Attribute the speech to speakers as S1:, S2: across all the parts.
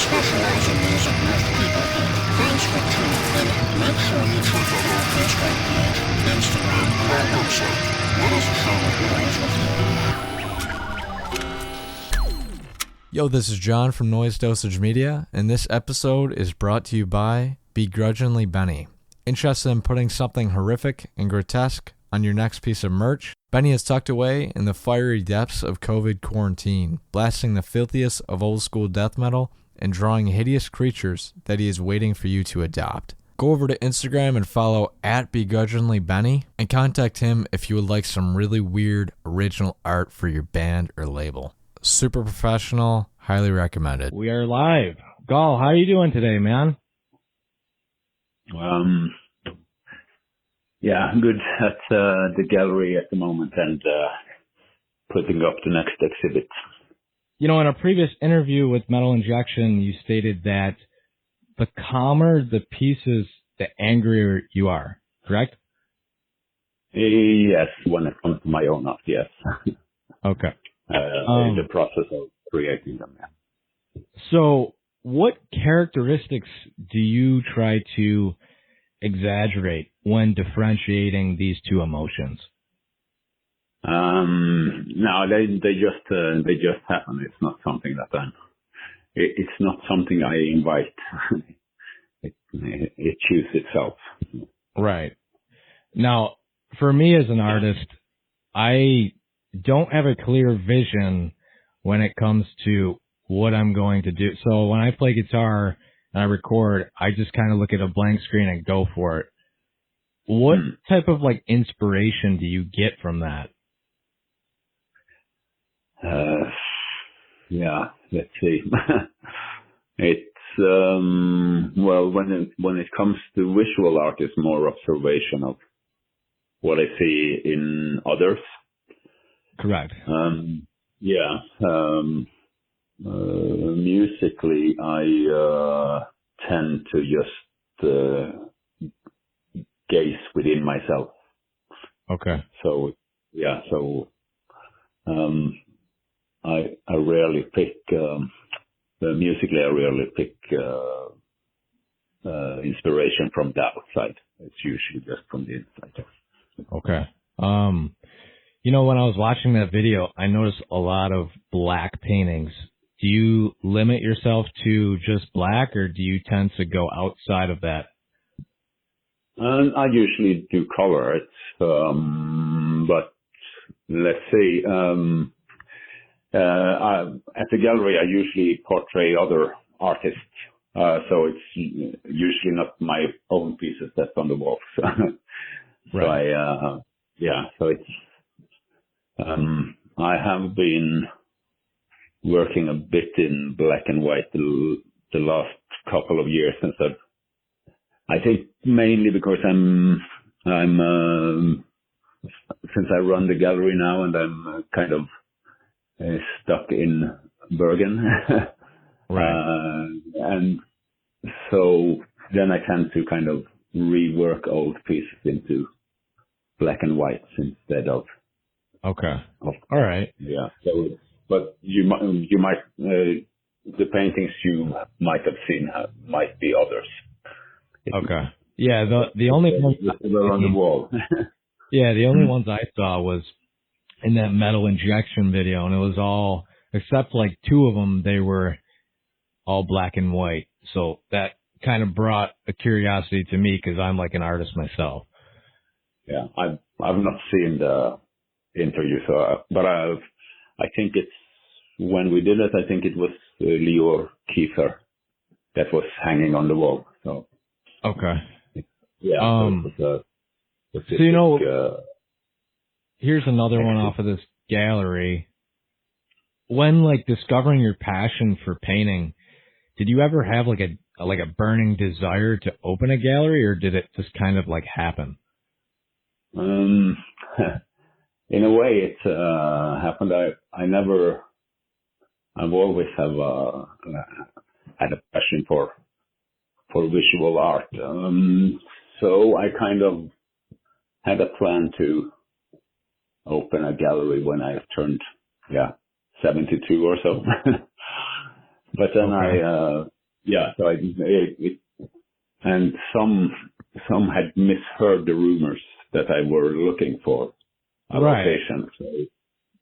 S1: specialize in music most people hate. Thanks for tuning in. Make sure you check out our Facebook page, Instagram, and our website. Let us share the noise with you.
S2: Yo, this is John from Dosage Media, and this episode is brought to you by Begrudgingly Benny. Interested in putting something horrific and grotesque on your next piece of merch? Benny is tucked away in the fiery depths of COVID quarantine, blasting the filthiest of old school death metal and drawing hideous creatures that he is waiting for you to adopt. Go over to Instagram and follow at Begrudgingly Benny and contact him if you would like some really weird original art for your band or label. Super professional, highly recommended.
S3: We are live. Gaahl, how are you doing today, man?
S4: Yeah, I'm good at the gallery at the moment and putting up the next exhibit.
S3: You know, in a previous interview with Metal Injection, you stated that the calmer the pieces, the angrier you are, correct?
S4: Yes, when it comes to my own art, yes.
S3: Okay.
S4: The process of creating them, yeah.
S3: So, what characteristics do you try to exaggerate when differentiating these two emotions?
S4: No, they just happen. It's not something that it's not something I invite. it chooses itself.
S3: Right. Now, for me as an artist, I don't have a clear vision when it comes to what I'm going to do. So when I play guitar and I record, I just kind of look at a blank screen and go for it. What type of like inspiration do you get from that?
S4: Yeah, let's see. It's well, when it comes to visual art, it's more observation of what I see in others.
S3: Correct.
S4: Musically, I tend to just gaze within myself.
S3: Okay.
S4: So yeah, I rarely pick musically. I rarely pick inspiration from the outside. It's usually just from the inside.
S3: Okay. You know, when I was watching that video, I noticed a lot of black paintings. Do you limit yourself to just black, or do you tend to go outside of that?
S4: I usually do color it, but let's see. At the gallery, I usually portray other artists, so it's usually not my own pieces that's on the walls.
S3: Right.
S4: So it's. I have been working a bit in black and white the last couple of years since I think mainly because I'm since I run the gallery now and I'm kind of stuck in Bergen.
S3: Right.
S4: And so then I tend to kind of rework old pieces into black and whites instead of.
S3: Okay. All right.
S4: Yeah. So, but you might the paintings you might have seen might be others.
S3: Okay. Yeah. The only ones
S4: they're on the wall.
S3: Yeah. The only ones I saw was in that Metal Injection video, and it was all except like two of them. They were all black and white. So that kind of brought a curiosity to me because I'm like an artist myself.
S4: Yeah. I've not seen the interview, but I think it's when we did it. I think it was Leo Kiefer that was hanging on the wall. So
S3: okay,
S4: yeah.
S3: So you know, here's another one off of this gallery. When like discovering your passion for painting, did you ever have like a burning desire to open a gallery, or did it just kind of like happen?
S4: In a way, it happened. I've always had a passion for visual art. So I kind of had a plan to open a gallery when I turned 72 or so. But then yeah, so and some had misheard the rumors that I were looking for a location. So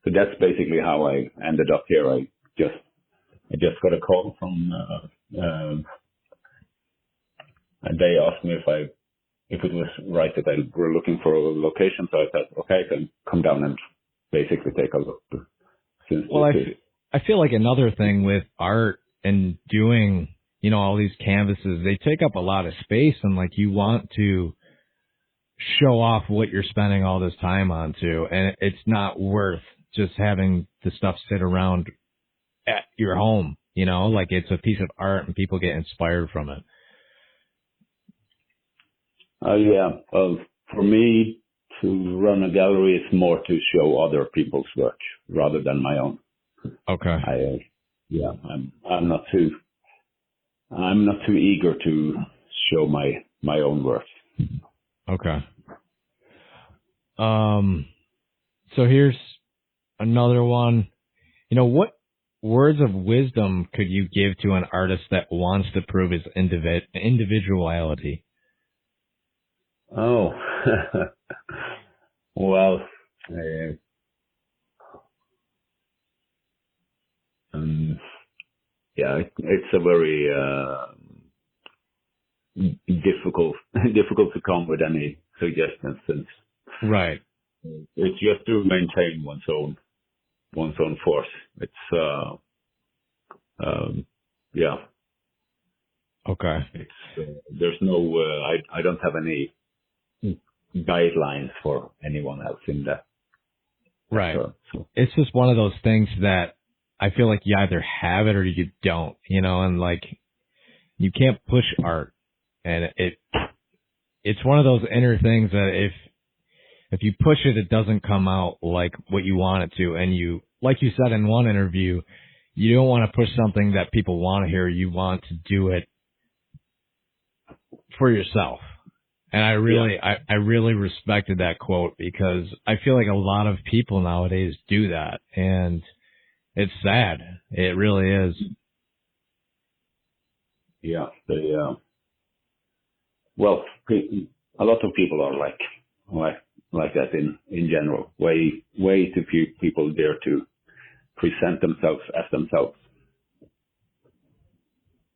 S4: that's basically how I ended up here. I just got a call from, and they asked me if it was right that I were looking for a location. So I said, okay, I can come down and basically take a look.
S3: I feel like another thing with art and doing, all these canvases, they take up a lot of space, and like you want to show off what you're spending all this time on too. And it's not worth just having the stuff sit around at your home, like it's a piece of art and people get inspired from it.
S4: Yeah. For me to run a gallery is more to show other people's work rather than my own.
S3: Okay.
S4: I'm not too eager to show my own work.
S3: Okay. So here's another one. What words of wisdom could you give to an artist that wants to prove his individuality?
S4: Oh, well, it's a very difficult to come with any suggestions, since
S3: right.
S4: It's just to maintain one's own force. It's
S3: Okay.
S4: It's there's no I don't have any guidelines for anyone else in that.
S3: Right. So. It's just one of those things that I feel like you either have it or you don't, and like you can't push art, and it's one of those inner things that if you push it, it doesn't come out like what you want it to. And you, like you said in one interview, you don't want to push something that people want to hear. You want to do it for yourself. And I really respected that quote, because I feel like a lot of people nowadays do that, and it's sad. It really is.
S4: Yeah. Well, a lot of people are like that in general. Way too few people dare to present themselves as themselves.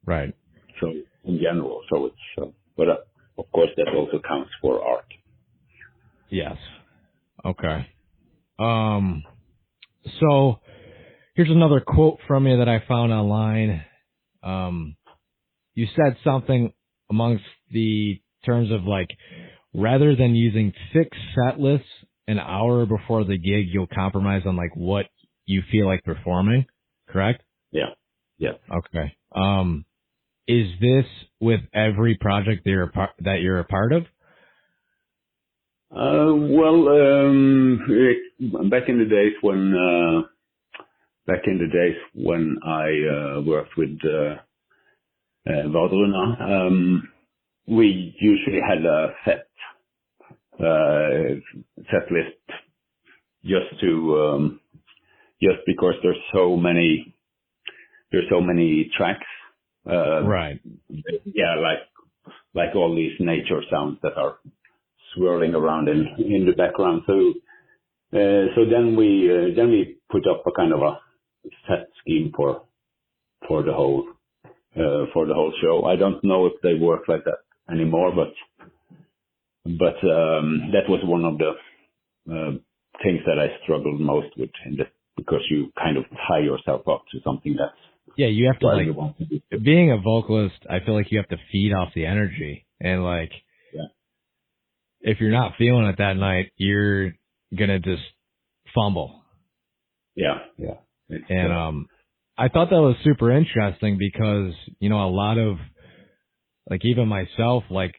S3: Right.
S4: So in general, but of course that also counts for art.
S3: Yes. Okay. So here's another quote from you that I found online. You said something amongst the terms of like, rather than using fixed set lists an hour before the gig, you'll compromise on like what you feel like performing, correct?
S4: Yeah. Yeah.
S3: Okay. Is this with every project that you're a part of?
S4: Back in the days when I worked with Vardruna, we usually had a set list just because there's so many tracks.
S3: Right.
S4: Yeah, like all these nature sounds that are swirling around in the background. So then we put up a kind of a set scheme for the whole show. I don't know if they work like that anymore, but that was one of the things that I struggled most with, because you kind of tie yourself up to something that's.
S3: Yeah, you have to being a vocalist, I feel like you have to feed off the energy, and if you're not feeling it that night, you're gonna just fumble.
S4: Yeah.
S3: And I thought that was super interesting, because a lot of, like, even myself, like,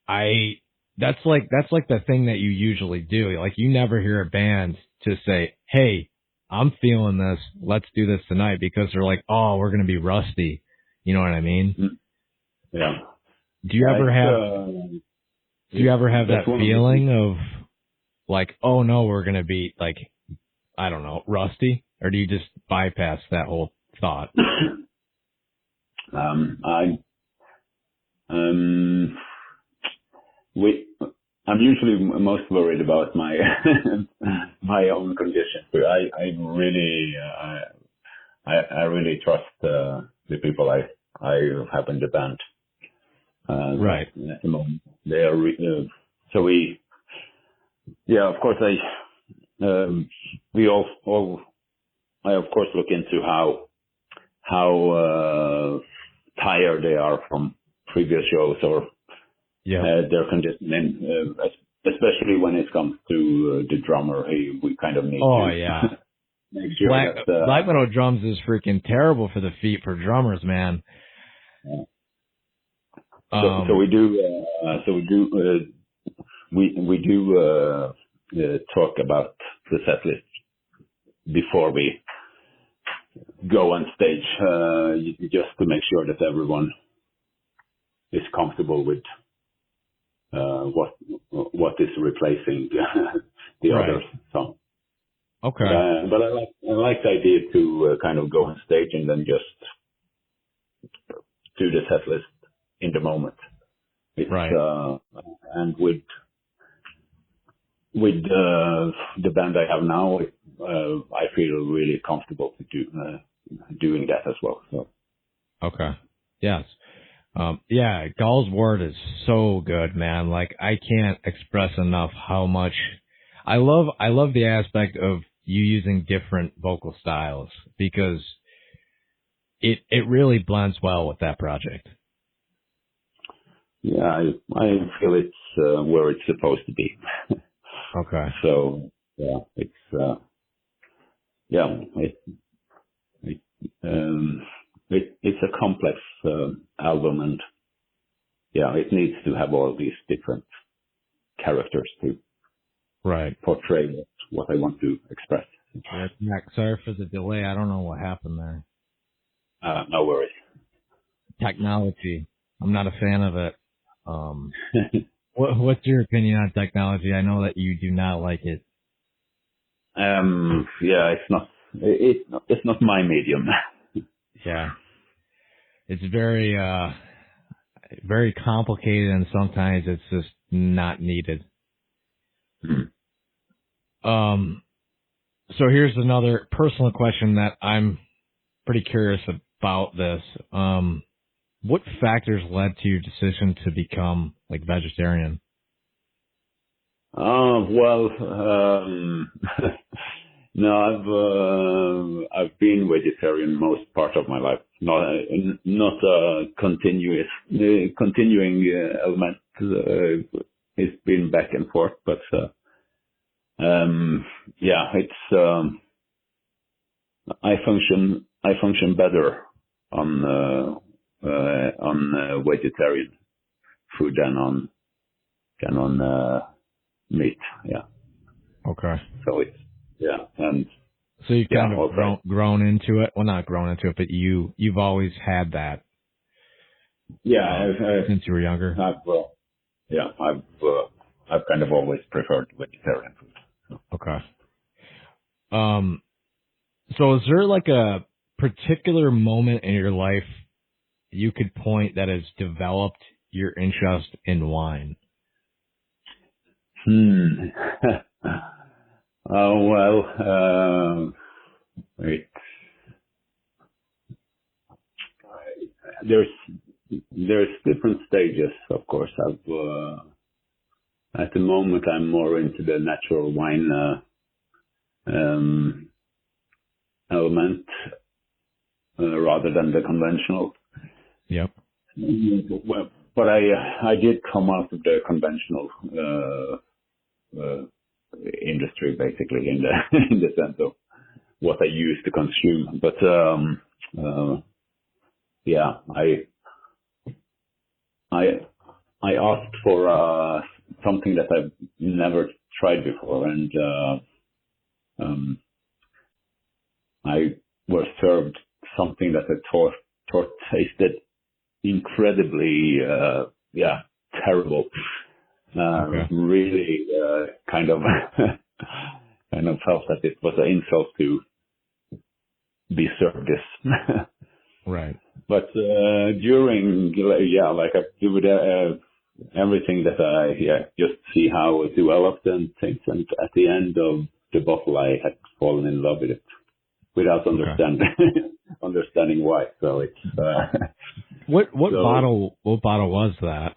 S3: that's like the thing that you usually do. Like, you never hear a band to say, "Hey, I'm feeling this, let's do this tonight," because they're like, "Oh, we're going to be rusty." You know what I mean?
S4: Yeah.
S3: Do you ever have that feeling of like, "Oh no, we're going to be like, I don't know, rusty"? Or do you just bypass that whole thought?
S4: I'm usually most worried about my my own condition. But I really trust the people I have in the band.
S3: Right.
S4: At the moment, they are of course I of course look into how tired they are from previous shows or their conditioning, especially when it comes to the drummer. We kind of need to make sure
S3: Black metal drums is freaking terrible for the feet for drummers, man.
S4: So we do talk about the set list before we go on stage, just to make sure that everyone is comfortable with what is replacing the other song.
S3: Okay.
S4: But I like the idea to kind of go on stage and then just do the set list in the moment. It's, and with the band I have now, I feel really comfortable to doing that as well. So.
S3: Okay. Yes. Gaahls Wyrd is so good, man. Like, I can't express enough how much I love the aspect of you using different vocal styles, because it really blends well with that project.
S4: Yeah, I feel it's where it's supposed to be.
S3: Okay.
S4: So it's it's a complex album, and it needs to have all these different characters to portray what I want to express.
S3: Sorry for the delay. I don't know what happened there.
S4: No worries.
S3: Technology. I'm not a fan of it. What's your opinion on technology? I know that you do not like it.
S4: It's not my medium.
S3: Yeah. It's very, very complicated, and sometimes it's just not needed. So here's another personal question that I'm pretty curious about this. What factors led to your decision to become vegetarian?
S4: No, I've been vegetarian most part of my life. Not continuing element. It's been back and forth, but it's I function better on vegetarian food than on meat. Yeah.
S3: Okay.
S4: So it's and
S3: so you've kind of grown into it. Well, not grown into it, but you've always had that.
S4: Yeah,
S3: since you were younger.
S4: I've kind of always preferred vegetarian food. So.
S3: Okay. So is there a particular moment in your life you could point that has developed your interest in wine?
S4: There's different stages, of course. At the moment I'm more into the natural wine element rather than the conventional.
S3: Yep.
S4: But I did come out of the conventional industry, basically, in the sense of what I used to consume. But I asked for something that I've never tried before, and I was served something that I thought tasted incredibly terrible. Really kind of felt that it was an insult to be served this.
S3: Right.
S4: But during, like I do with everything that I just see how it developed and things. And at the end of the bottle, I had fallen in love with it without understanding why. So it's
S3: What bottle was that?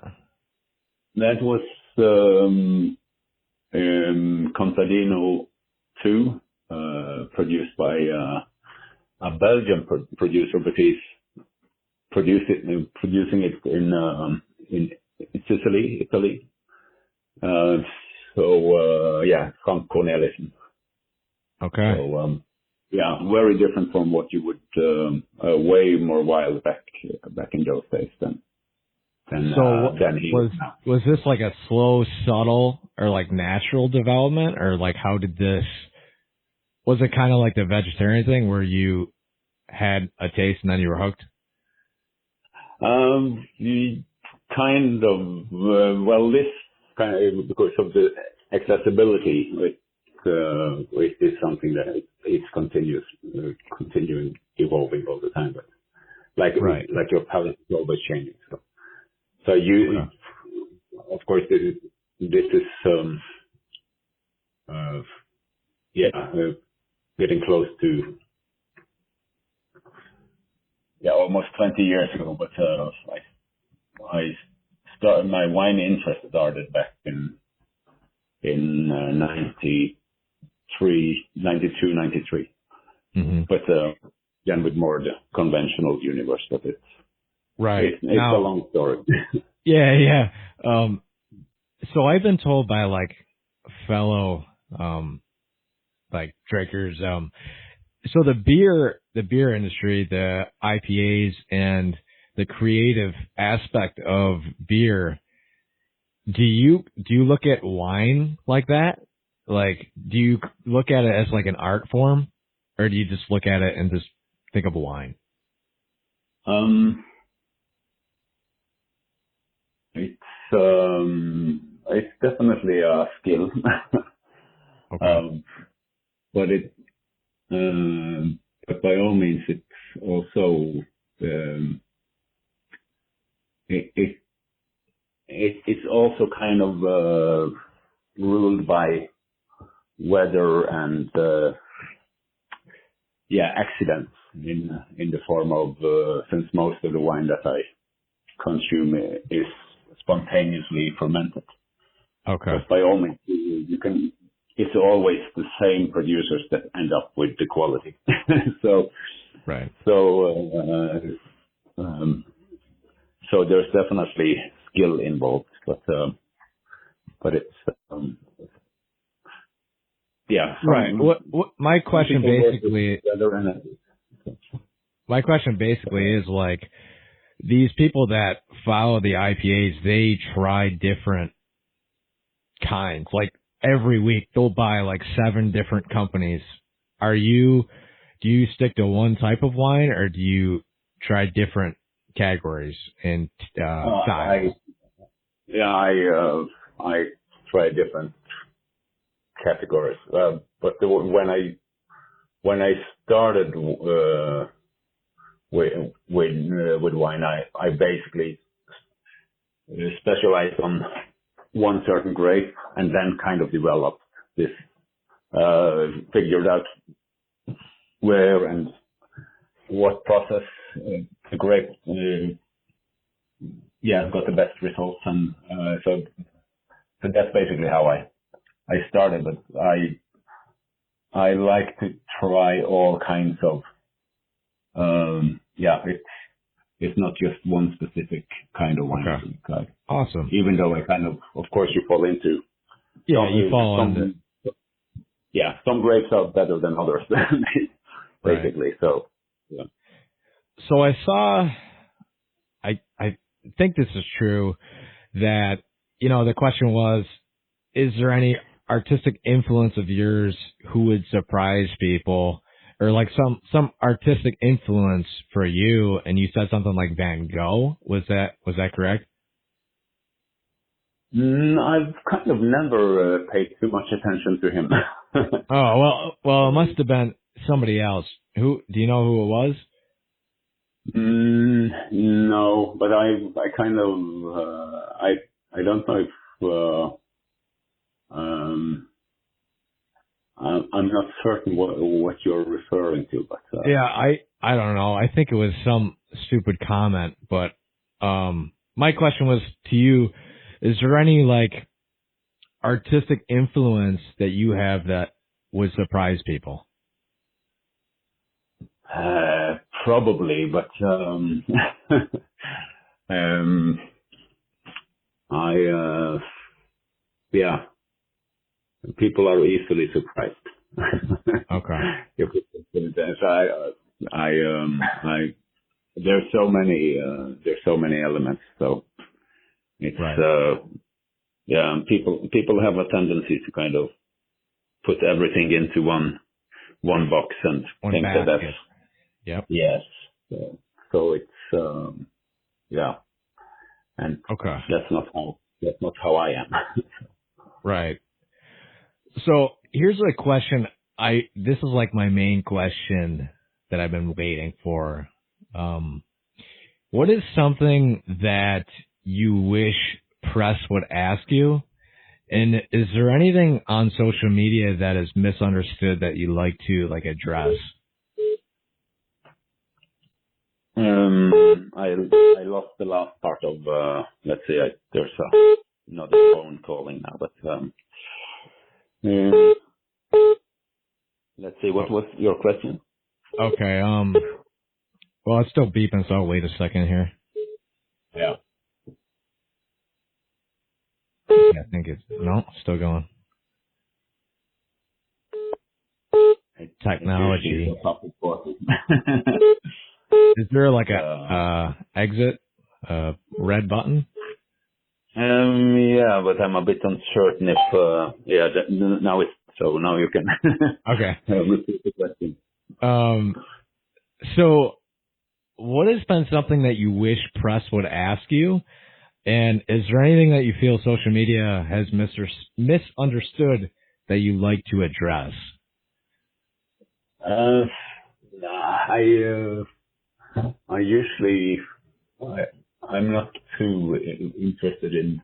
S4: that was Contadino 2, produced by a Belgian producer, but he's producing it in Sicily, Italy. Frank Cornelissen.
S3: Okay.
S4: So very different from what you would way more wild back in those days than he
S3: was this like a slow, subtle, or like natural development, or like how did this? Was it kind of like the vegetarian thing where you had a taste and then you were hooked?
S4: Kind of. This kind of because of the accessibility. It is something that it's continuing evolving all the time. But like your palate is always changing. So you, of course, this is getting close to almost 20 years ago. But I started my wine interest started back in 92, 93. But then with more the conventional universe, but it's a long story.
S3: Yeah. So I've been told by like fellow like drinkers, so the beer industry, the IPAs and the creative aspect of beer, do you look at wine like that? Like, do you look at it as like an art form, or do you just look at it and just think of a wine?
S4: It's definitely a skill.
S3: Okay.
S4: But by all means, it's also it's also kind of ruled by weather and accidents in the form of since most of the wine that I consume is spontaneously fermented.
S3: Okay.
S4: But by all means, you can. It's always the same producers that end up with the quality. So there's definitely skill involved, but it's
S3: right. What my question basically is like these people that follow the IPAs, they try different kinds. Like every week they'll buy like 7 different companies. Do you stick to one type of wine, or do you try different categories and styles?
S4: I try different categories. But when I started with wine, I basically specialized on one certain grape, and then kind of developed this, figured out where and what process the grape got the best results, and so that's basically how I started. But I like to try all kinds of it's not just one specific kind of wine.
S3: Okay. Awesome.
S4: Even though I kind of course you fall into some grapes are better than others basically. Right.
S3: So I saw, I think this is true, that, the question was, is there any artistic influence of yours who would surprise people, or like some artistic influence for you? And you said something like Van Gogh. Was that correct?
S4: I've kind of never paid too much attention to him.
S3: Oh, well, it must have been somebody else. Do you know who it was?
S4: No, but I kind of, I don't know if, I'm not certain what you're referring to, but,
S3: Yeah, I don't know. I think it was some stupid comment, but, my question was to you, is there any like artistic influence that you have that would surprise people?
S4: probably, but, yeah, people are easily surprised.
S3: Okay.
S4: If it's there's so many elements, so it's,
S3: Right.
S4: yeah, people have a tendency to kind of put everything into one box and
S3: One
S4: think that
S3: basket.
S4: that's,
S3: Yep.
S4: yes. So it's, yeah, and
S3: Okay.
S4: that's not how I am.
S3: Right. So here's a question. This is like my main question that I've been waiting for. What is something that you wish press would ask you? And is there anything on social media that is misunderstood that you like to like address?
S4: I lost the last part of, let's see, there's another phone calling now, but, let's see, what was your question?
S3: Okay. Well, it's still beeping, so I'll wait a second here.
S4: Yeah.
S3: Yeah, I think it's still going. Technology. Is there like a exit red button?
S4: Yeah, but I'm a bit uncertain if, now you can
S3: Okay.
S4: repeat the question.
S3: So what has been something that you wish press would ask you? And is there anything that you feel social media has misunderstood that you like to address?
S4: I usually, I'm not too interested in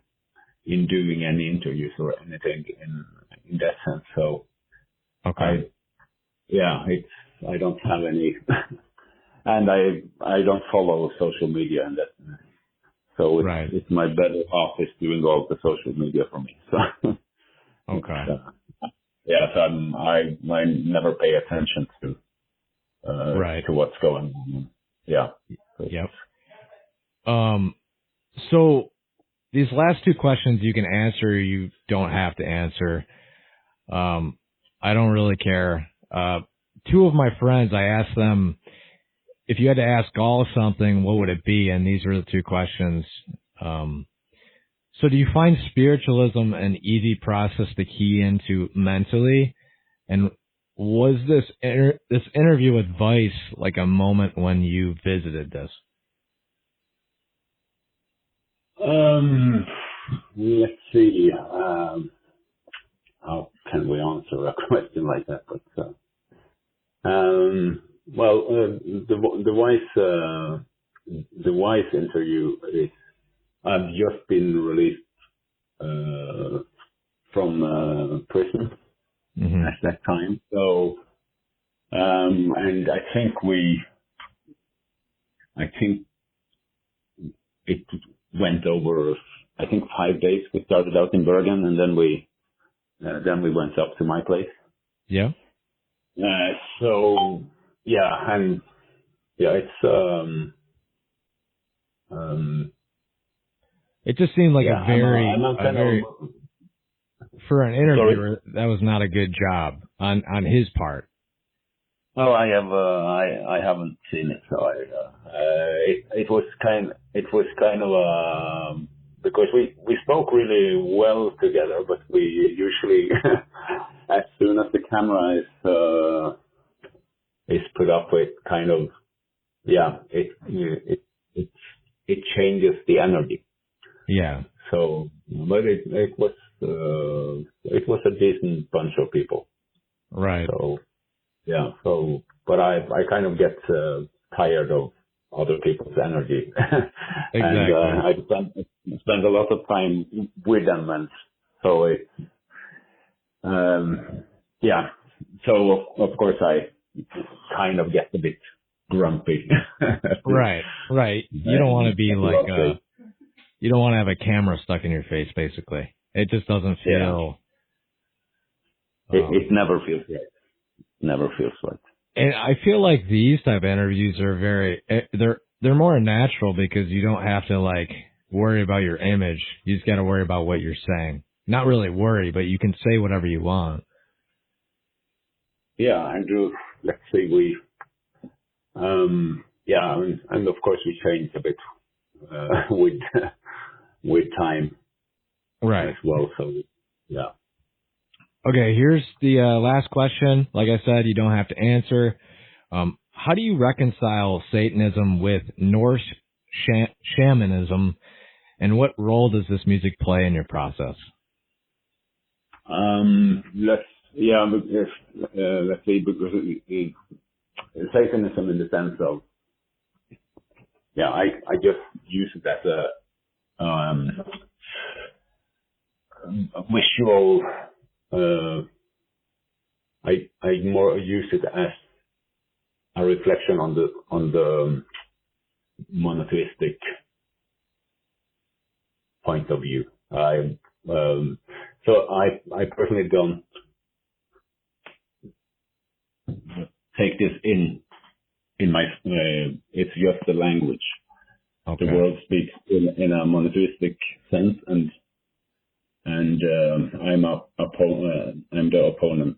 S4: doing any interviews or anything in that sense. So,
S3: Okay.
S4: I don't have any, and I don't follow social media and that. So it's my better half is doing all the social media for me. So
S3: okay.
S4: So I never pay attention to what's going on. Yeah.
S3: Yep. So these last two questions you can answer, you don't have to answer. I don't really care. Two of my friends, I asked them, if you had to ask Gaahl something, what would it be? And these are the two questions. So do you find spiritualism an easy process to key into mentally? And was this interview with Vice like a moment when you visited this?
S4: Let's see. How can we answer a question like that? But the Vice interview is, I've just been released from prison at that time. So, and I think it went over, I think 5 days. We started out in Bergen, and then we went up to my place.
S3: Yeah.
S4: So yeah, and yeah, it's
S3: it just seemed like a very for an interviewer, that was not a good job on his part.
S4: Oh, I haven't seen it, so it was kind of because we spoke really well together, but we usually as soon as the camera is put up, it kind of it changes the energy.
S3: Yeah.
S4: So, but it was a decent bunch of people.
S3: Right.
S4: So. Yeah, so, but I kind of get tired of other people's energy.
S3: Exactly.
S4: And I spend a lot of time with them, and so it, yeah. So of course I kind of get a bit grumpy.
S3: Right. You don't want to be like you don't want to have a camera stuck in your face, basically. It just doesn't feel.
S4: It never feels right. Never feels right.
S3: And I feel like these type of interviews are very, they're more natural because you don't have to like worry about your image. You just got to worry about what you're saying. Not really worry, but you can say whatever you want.
S4: Yeah, Andrew, let's say and of course we changed a bit, with time.
S3: Right.
S4: As well, so, yeah.
S3: Okay, here's the last question. Like I said, you don't have to answer. How do you reconcile Satanism with Norse shamanism, and what role does this music play in your process?
S4: Let's say, because Satanism in the sense of, I just use it as a visual. I more use it as a reflection on the monotheistic point of view. So I personally don't take this in my. It's just the language.
S3: Okay.
S4: The world speaks in a monotheistic sense, and I'm the opponent,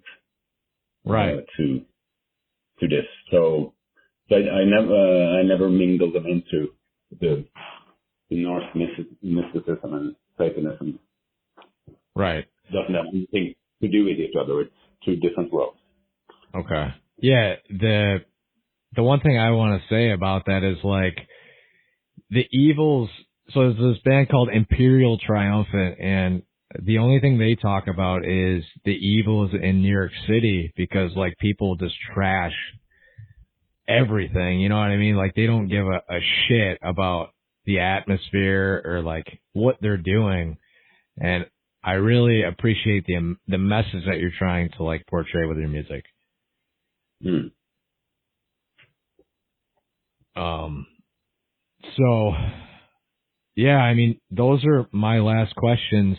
S3: right,
S4: to this. So I never mingle them into the Norse mysticism and Satanism.
S3: Right.
S4: Doesn't have anything to do with each other. It's two different worlds.
S3: Okay. Yeah. The one thing I want to say about that is like the evils. So there's this band called Imperial Triumphant, and the only thing they talk about is the evils in New York City because like people just trash everything. You know what I mean? Like they don't give a shit about the atmosphere or like what they're doing. And I really appreciate the message that you're trying to like portray with your music. So yeah, I mean, those are my last questions.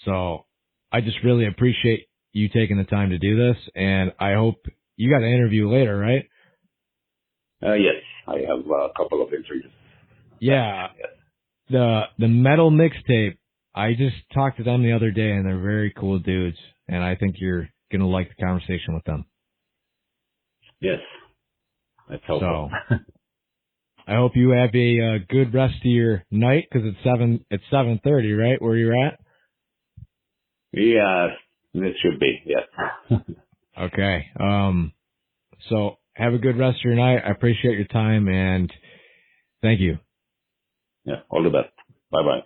S3: So I just really appreciate you taking the time to do this, and I hope you got an interview later, right?
S4: Yes, I have a couple of interviews.
S3: Yeah. Yes. The metal mixtape, I just talked to them the other day, and they're very cool dudes, and I think you're going to like the conversation with them.
S4: Yes. That's helpful.
S3: So I hope you have a good rest of your night, because it's 7:30, right, where you're at?
S4: Yeah, this should be, yes.
S3: Okay. So have a good rest of your night. I appreciate your time, and thank you.
S4: Yeah, all the best. Bye-bye.